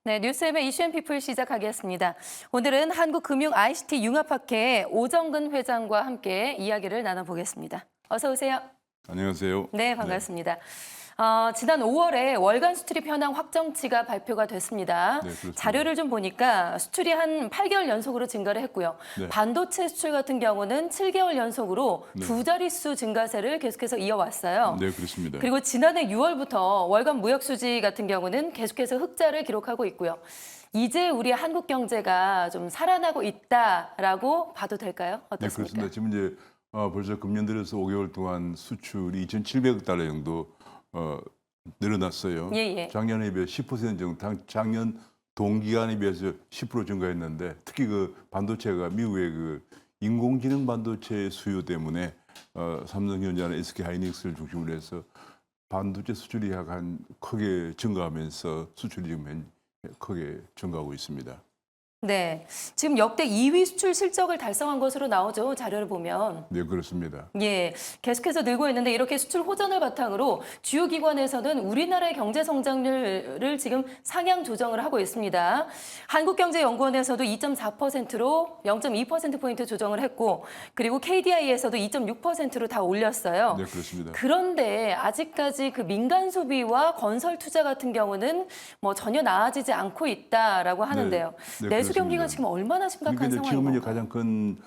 네, 뉴스앱의 이슈앤피플 시작하겠습니다. 오늘은 한국금융 ICT 융합학회 오정근 회장과 함께 이야기를 나눠보겠습니다. 어서 오세요. 안녕하세요. 네, 반갑습니다. 지난 5월에 월간 수출입 현황 확정치가 발표가 됐습니다. 네, 그렇습니다. 자료를 좀 보니까 수출이 한 8개월 연속으로 증가를 했고요. 네. 반도체 수출 같은 경우는 7개월 연속으로 두 자릿수 증가세를 계속해서 이어왔어요. 네, 그렇습니다. 그리고 지난해 6월부터 월간 무역 수지 같은 경우는 계속해서 흑자를 기록하고 있고요. 이제 우리 한국 경제가 좀 살아나고 있다라고 봐도 될까요? 네, 어떻습니까? 그렇습니다. 지금 이제 벌써 금년 들어서 5개월 동안 수출이 2,700억 달러 정도 늘어났어요. 예, 예. 작년에 비해 10% 정도, 작년 동기간에 비해서 10% 증가했는데 특히 그 반도체가 미국의 그 인공지능 반도체 수요 때문에 삼성전자나 SK하이닉스를 중심으로 해서 반도체 수출이 약간 크게 증가하면서 수출이 지금 크게 증가하고 있습니다. 네, 지금 역대 2위 수출 실적을 달성한 것으로 나오죠. 자료를 보면. 네, 그렇습니다. 예, 계속해서 늘고 있는데 이렇게 수출 호전을 바탕으로 주요 기관에서는 우리나라의 경제 성장률을 지금 상향 조정을 하고 있습니다. 한국경제연구원에서도 2.4%로 0.2%포인트 조정을 했고, 그리고 KDI에서도 2.6%로 다 올렸어요. 네, 그렇습니다. 그런데 아직까지 그 민간 소비와 건설 투자 같은 경우는 뭐 전혀 나아지지 않고 있다라고 하는데요. 네, 내수 경기가 그렇습니다. 지금 얼마나 심각한 그러니까 상황인 지금은 이제 건가요? 가장 큰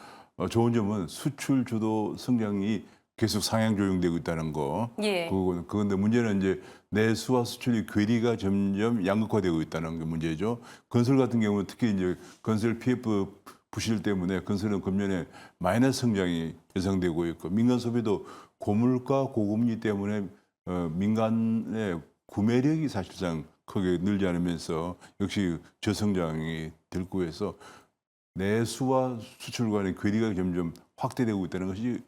좋은 점은 수출 주도 성장이 계속 상향 조정되고 있다는 거. 예. 그건데 문제는 이제 내수와 수출의 괴리가 점점 양극화되고 있다는 게 문제죠. 건설 같은 경우는 특히 이제 건설 PF 부실 때문에 건설은 금년에 마이너스 성장이 예상되고 있고 민간 소비도 고물가 고금리 때문에 민간의 구매력이 사실상 크게 늘지 않으면서 역시 저성장이 들고 해서 내수와 수출 간의 괴리가 점점 확대되고 있다는 것이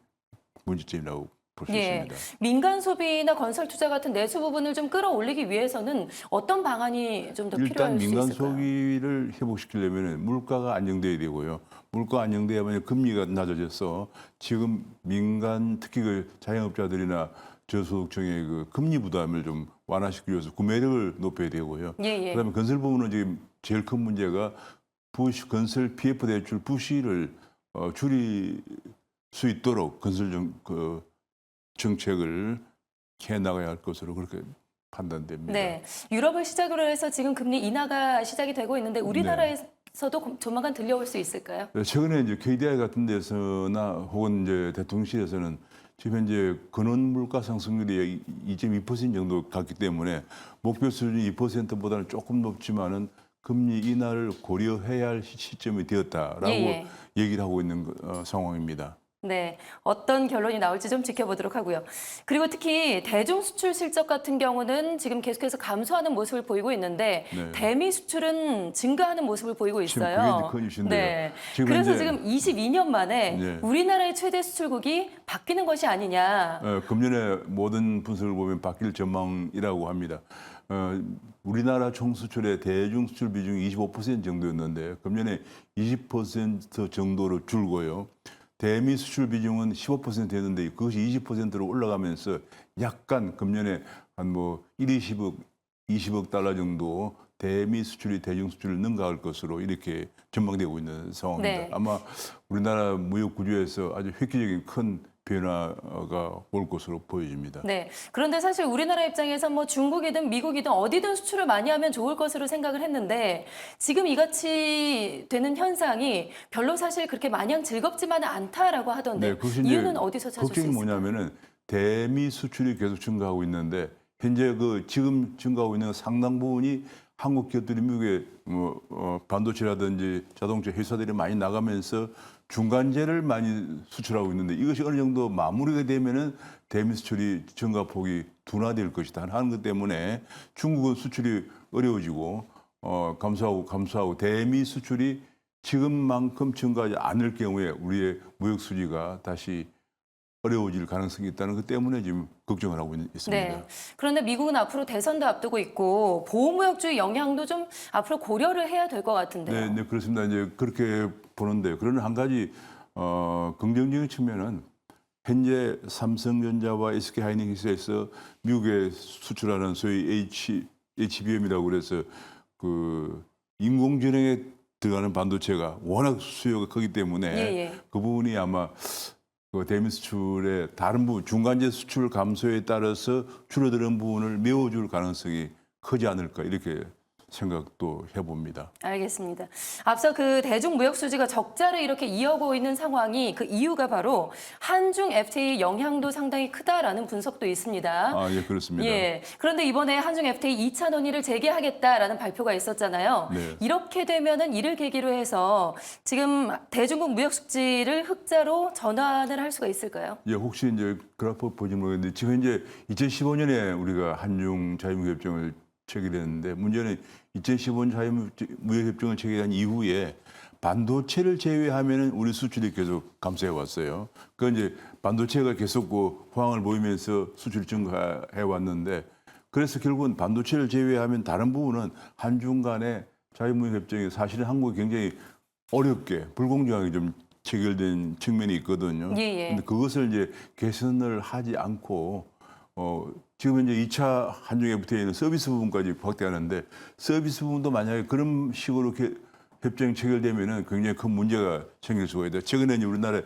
문제점이라고 볼 수 예, 있습니다. 민간 소비나 건설 투자 같은 내수 부분을 좀 끌어올리기 위해서는 어떤 방안이 좀 더 일단 필요할 수 민간 있을까요? 소비를 회복시키려면 물가가 안정돼야 되고요. 물가 안정돼야만 금리가 낮아져서 지금 민간 특히 그 자영업자들이나 저소득층의 그 금리 부담을 좀 완화시키기 위해서 구매력을 높여야 되고요. 예, 예. 그다음에 건설 부분은 지금 제일 큰 문제가 건설 PF 대출 부실을 줄일 수 있도록 정책을 해 나가야 할 것으로 그렇게 판단됩니다. 네, 유럽을 시작으로 해서 지금 금리 인하가 시작이 되고 있는데 우리나라에서도 조만간 들려올 수 있을까요? 네, 최근에 이제 KDI 같은 데서나 혹은 이제 대통령실에서는 지금 현재 근원 물가 상승률이 2.2% 정도 갔기 때문에 목표 수준 2%보다는 조금 높지만은 금리 인하를 고려해야 할 시점이 되었다라고 예, 얘기를 하고 있는 상황입니다. 네, 어떤 결론이 나올지 좀 지켜보도록 하고요. 그리고 특히 대중 수출 실적 같은 경우는 지금 계속해서 감소하는 모습을 보이고 있는데 네. 대미 수출은 증가하는 모습을 보이고 지금 있어요. 그게 이제 큰 이슈인데요. 네, 지금 그래서 이제 지금 22년 만에 네. 우리나라의 최대 수출국이 바뀌는 것이 아니냐. 금년에 모든 분석을 보면 바뀔 전망이라고 합니다. 우리나라 총 수출의 대중 수출 비중이 25% 정도였는데 금년에 20% 정도로 줄고요. 대미 수출 비중은 15%였는데 그것이 20%로 올라가면서 약간 금년에 한 뭐 20억 달러 정도 대미 수출이 대중 수출을 능가할 것으로 이렇게 전망되고 있는 상황입니다. 네. 아마 우리나라 무역 구조에서 아주 획기적인 큰 변화가 올 것으로 보여집니다. 네. 그런데 사실 우리나라 입장에서 뭐 중국이든 미국이든 어디든 수출을 많이 하면 좋을 것으로 생각을 했는데 지금 이같이 되는 현상이 별로 사실 그렇게 마냥 즐겁지만은 않다라고 하던데 그것이 이제 이유는 어디서 찾을 수 걱정이 있을까요? 뭐냐면은 대미 수출이 계속 증가하고 있는데 현재 그 지금 증가하고 있는 상당 부분이 한국 기업들이 미국에 반도체라든지 자동차 회사들이 많이 나가면서 중간재를 많이 수출하고 있는데 이것이 어느 정도 마무리가 되면은 대미 수출이 증가폭이 둔화될 것이다 하는 것 때문에 중국은 수출이 어려워지고 감소하고 대미 수출이 지금만큼 증가하지 않을 경우에 우리의 무역 수지가 다시 어려워질 가능성이 있다는 것 때문에 지금 걱정을 하고 있습니다. 네. 그런데 미국은 앞으로 대선도 앞두고 있고 보호무역주의 영향도 좀 앞으로 고려를 해야 될 것 같은데요. 네, 그렇습니다. 이제 그렇게 보는데 그러나 한 가지 긍정적인 측면은 현재 삼성전자와 SK하이닉스에서 미국에 수출하는 소위 HBM이라고 그래서 그 인공지능에 들어가는 반도체가 워낙 수요가 크기 때문에 예, 예. 그 부분이 아마 그 대미 수출의 다른 부분 중간재 수출 감소에 따라서 줄어드는 부분을 메워줄 가능성이 크지 않을까 이렇게 생각도 해봅니다. 알겠습니다. 앞서 그 대중 무역 수지가 적자를 이렇게 이어오고 있는 상황이 그 이유가 바로 한중 FTA 영향도 상당히 크다라는 분석도 있습니다. 아, 예, 그렇습니다. 예. 그런데 이번에 한중 FTA 2차 논의를 재개하겠다라는 발표가 있었잖아요. 네. 이렇게 되면은 이를 계기로 해서 지금 대중국 무역 수지를 흑자로 전환을 할 수가 있을까요? 예, 혹시 이제 그래프 보지 모르겠는데 지금 이제 2015년에 우리가 한중 자유무역협정을 체결했는데 문제는 2015년 자유무역협정을 체결한 이후에 반도체를 제외하면은 우리 수출이 계속 감소해 왔어요. 그 이제 반도체가 계속 그 호황을 보이면서 수출이 증가해 왔는데 그래서 결국은 반도체를 제외하면 다른 부분은 한중 간의 자유무역협정이 사실은 한국이 굉장히 어렵게 불공정하게 좀 체결된 측면이 있거든요. 예, 예. 근데 그것을 이제 개선을 하지 않고 지금 이제 2차 한중 FTA는 서비스 부분까지 확대하는데 서비스 부분도 만약에 그런 식으로 협정이 체결되면은 굉장히 큰 문제가 생길 수가 있다. 최근에 이제 우리나라에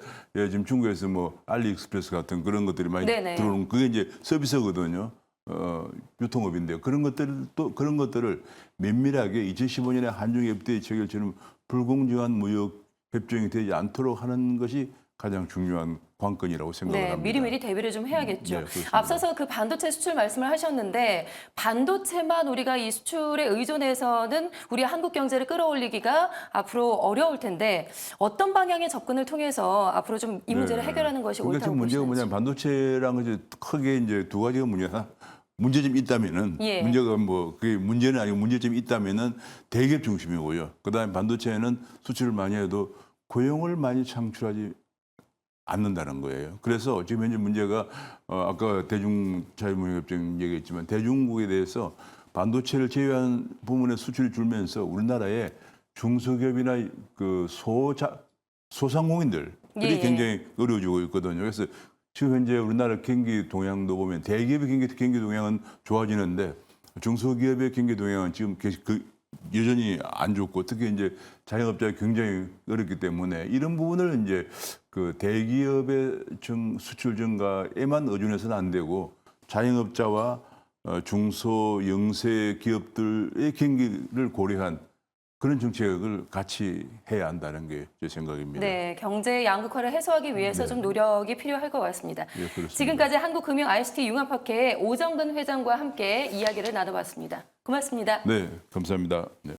지금 중국에서 뭐 알리익스프레스 같은 그런 것들이 많이 네네. 들어오는 그게 이제 서비스거든요. 유통업인데요. 그런 것들을 면밀하게 2015년에 한중 FTA 체결처럼 불공정한 무역 협정이 되지 않도록 하는 것이 가장 중요한 관건이라고 생각을 네, 합니다. 미리미리 대비를 좀 해야겠죠. 네, 그렇습니다. 앞서서 그 반도체 수출 말씀을 하셨는데 반도체만 우리가 이 수출에 의존해서는 우리 한국 경제를 끌어올리기가 앞으로 어려울 텐데 어떤 방향의 접근을 통해서 앞으로 좀 이 문제를 네. 해결하는 것이 그러니까 옳다고 지금 문제가 보시는지. 뭐냐면 반도체랑 이제 크게 이제 두 가지가 문제가 문제점이 있다면은 예. 문제가 뭐 그게 문제는 아니고 문제점이 있다면은 대기업 중심이고요. 그다음에 반도체는 수출을 많이 해도 고용을 많이 창출하지 않는다는 거예요. 그래서 지금 현재 문제가 아까 대중 자유무역협정 얘기했지만 대중국에 대해서 반도체를 제외한 부분의 수출이 줄면서 우리나라의 중소기업이나 그 소상공인들이 예, 예. 굉장히 어려워지고 있거든요. 그래서 지금 현재 우리나라 경기 동향도 보면 대기업의 경기 동향은 좋아지는데 중소기업의 경기 동향은 지금 여전히 안 좋고 특히 이제 자영업자가 굉장히 어렵기 때문에 이런 부분을 이제 그 대기업의 수출 증가에만 의존해서는 안 되고 자영업자와 중소 영세 기업들의 경기를 고려한 그런 정책을 같이 해야 한다는 게 제 생각입니다. 네, 경제 양극화를 해소하기 위해서 네. 좀 노력이 필요할 것 같습니다. 예, 그렇습니다. 지금까지 한국금융 ICT 융합학회 오정근 회장과 함께 이야기를 나눠봤습니다. 고맙습니다. 네, 감사합니다. 네.